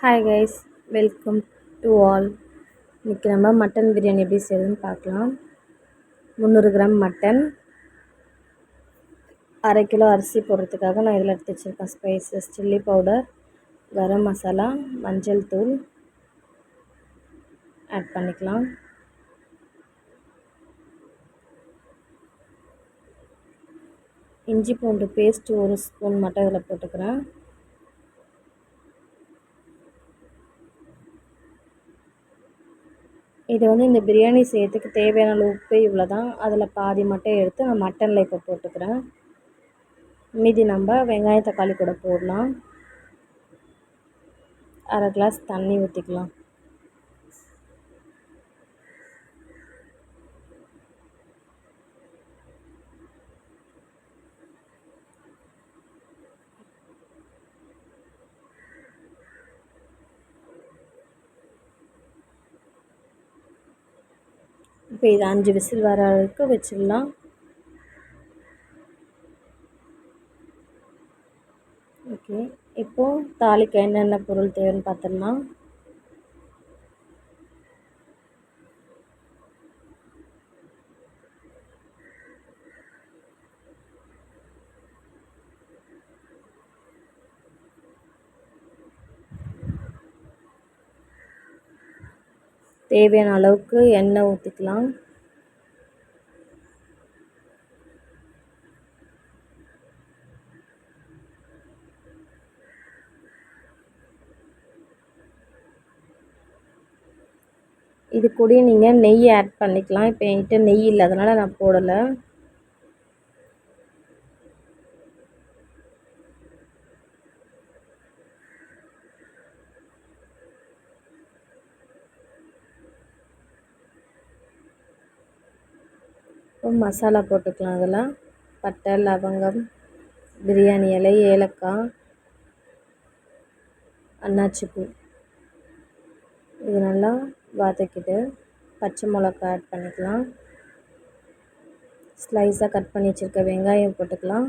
Hi guys, welcome to all. இன்றைக்கி நம்ம mutton biryani எப்படி செய்யறதுன்னு பார்க்கலாம். 300 கிராம் மட்டன், அரை கிலோ அரிசி போடுறதுக்காக நான் இதில் எடுத்து வச்சுருக்கேன் spices, chilli powder, garam masala, மஞ்சள் தூள் ஆட் பண்ணிக்கலாம். இஞ்சி பூண்டு பேஸ்ட் 1 ஸ்பூன் மட்டும் இதில் போட்டுக்கிறேன். இது இந்த பிரியாணி செய்யறதுக்கு தேவையான அளவு உப்பு இவ்வளோ தான். அதில் பாதி மட்டும் எடுத்து நான் மட்டனில் இப்போ போட்டுக்கிறேன். மீதி நம்ம வெங்காயம் தக்காளி கூட போடலாம். அரை கிளாஸ் தண்ணி ஊற்றிக்கலாம். இப்போ இது 5 விசில் வர அளவுக்கு வச்சிடலாம். ஓகே, இப்போது தாளிக்க என்னென்ன பொருள் தேவைன்னு பார்த்துடலாம். தேவையான அளவுக்கு எண்ணெய் ஊற்றிக்கலாம். இது கூட நீங்கள் நெய் ஆட் பண்ணிக்கலாம். இப்போ என்கிட்ட நெய் இல்லை, அதனால் நான் போடலை. இப்போ மசாலா போட்டுக்கலாம். அதில் பட்டை, லவங்கம், பிரியாணி இலை, ஏலக்காய், அன்னாச்சிப்பூ இது நல்லா வதக்கிட்டு பச்சை மிளகாய் ஆட் பண்ணிக்கலாம். ஸ்லைஸாக கட் பண்ணி வச்சுருக்க வெங்காயம் போட்டுக்கலாம்.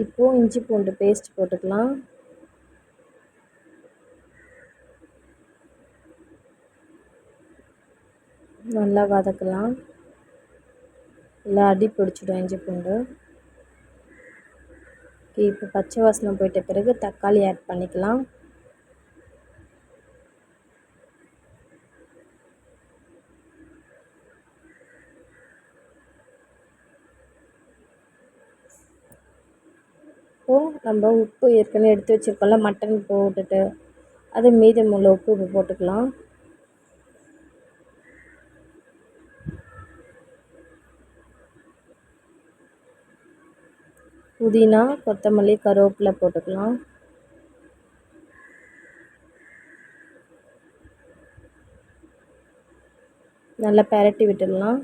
இப்போது இஞ்சி பூண்டு பேஸ்ட் போட்டுக்கலாம். நல்லா வதக்கலாம். நல்லா அடி பிடிச்சிடும் இஞ்சி பூண்டு. இப்போ பச்சை வாசனை போயிட்ட பிறகு தக்காளி ஆட் பண்ணிக்கலாம். இப்போது நம்ம உப்பு ஏற்கனவே எடுத்து வச்சுருக்கோம்ல, மட்டன் போட்டுட்டு அது மீதமுள்ள உப்பு இப்போ போட்டுக்கலாம். புதினா, கொத்தமல்லி, கருவேப்பிலை போட்டுக்கலாம். நல்லா பெரட்டி விட்டுடலாம்.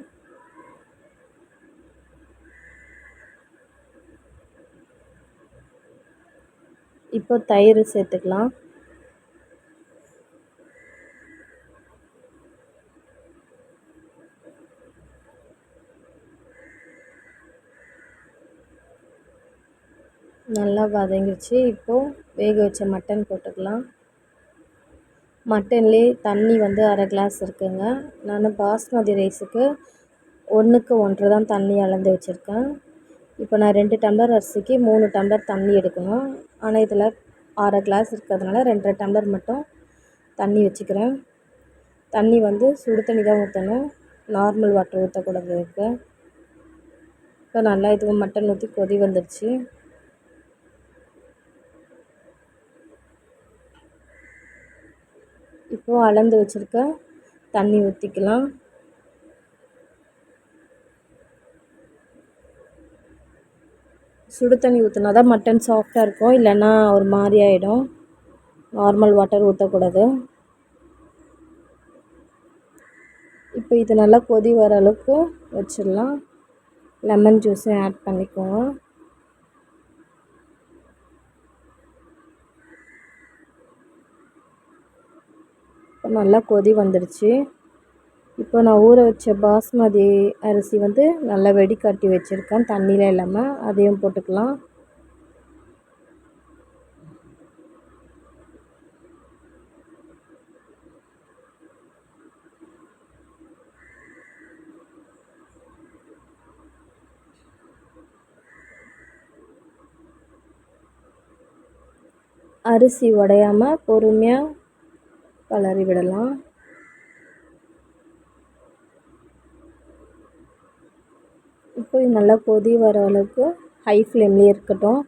இப்போ தயிர் சேர்த்துக்கலாம். நல்லா வதங்கிடுச்சு. இப்போது வேக வச்ச மட்டன் போட்டுக்கலாம். மட்டன்லேயே தண்ணி அரை கிளாஸ் இருக்குங்க. நான் பாஸ்மதி ரைஸுக்கு 1க்கு 1 தான் தண்ணி அளந்து வச்சுருக்கேன். இப்போ நான் 2 டம்ளர் அரிசிக்கு 3 டம்ளர் தண்ணி எடுக்கணும். ஆனால் இதில் அரை கிளாஸ் இருக்கிறதுனால 2.5 டம்ளர் மட்டும் தண்ணி வச்சுக்கிறேன். தண்ணி சுடு தண்ணி தான் ஊற்றணும், நார்மல் வாட்டர் ஊற்றக்கூடாது இருக்கு. இப்போ நல்லா இது மட்டன் ஊற்றி கொதி வந்துடுச்சு. இப்போது அளந்து வச்சுருக்க தண்ணி ஊற்றிக்கலாம். சுடு தண்ணி ஊற்றினா தான் மட்டன் சாஃப்டாக இருக்கும், இல்லைன்னா ஒரு மாதிரி ஆகிடும். நார்மல் வாட்டர் ஊற்றக்கூடாது. இப்போ இது நல்லா கொதி வர அளவுக்கு வச்சிடலாம். லெமன் ஜூஸும் ஆட் பண்ணிக்கோங்க. இப்போ நல்லா கொதி வந்துடுச்சு. இப்போ நான் ஊற வச்ச பாஸ்மதி அரிசி வந்து நல்லா வெடிக்காட்டி வச்சுருக்கேன், தண்ணியில் இல்லாமல். அதையும் போட்டுக்கலாம். அரிசி உடையாமல் பொறுமையாக கலரி விடலாம். இப்போ இது நல்லா கொதி வர அளவுக்கு ஹை ஃப்ளேம்லேயே இருக்கட்டும்.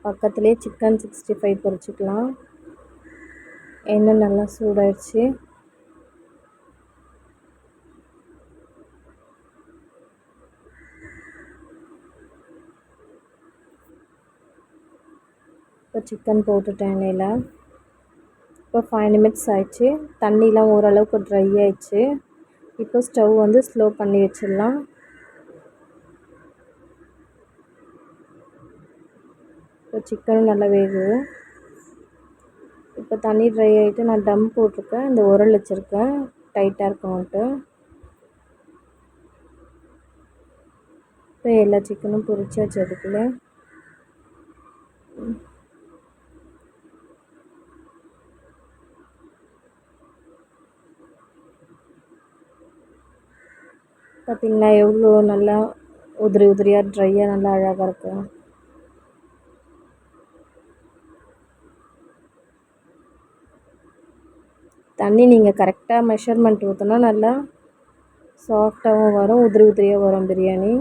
பக்கத்துலேயே சிக்கன் 65 பொரிச்சிக்கலாம். எண்ணெய் நல்லா சூடாயிடுச்சு. இப்போ சிக்கன் போட்டுட்டேன் எண்ணெயில். இப்போ 5 நிமிட்ஸ் ஆயிடுச்சு. தண்ணிலாம் ஓரளவுக்கு ட்ரை ஆயிடுச்சு. இப்போ ஸ்டவ் வந்து ஸ்லோ பண்ணி வச்சிடலாம். இப்போ சிக்கனும் நல்லா வேகுது. இப்போ தண்ணி ட்ரை ஆகிட்டு நான் டம் போட்டிருக்கேன். இந்த உரல் வச்சுருக்கேன் டைட்டாக இருக்கணுன்ட்டு. இப்போ எல்லா சிக்கனும் பொரிச்சாச்சு அதுக்குள்ளே. பார்த்திங்களா எவ்வளோ நல்லா உதிரி உதிரியாக ட்ரையாக நல்லா அழகாக இருக்கும். தண்ணி நீங்கள் கரெக்டாக மெஷர்மெண்ட் ஊற்றினா நல்லா சாஃப்டாகவும் வரும், உதிரி உதிரியாக வரும் பிரியாணி.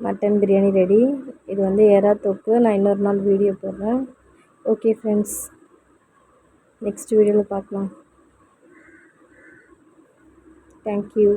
Mutton biryani ready. இது வந்து எறா தொக்கு. நான் இன்னொரு நாள் வீடியோ போடுறேன். ஓகே ஃப்ரெண்ட்ஸ், நெக்ஸ்ட் வீடியோவில் பார்க்கலாம். தேங்க்யூ.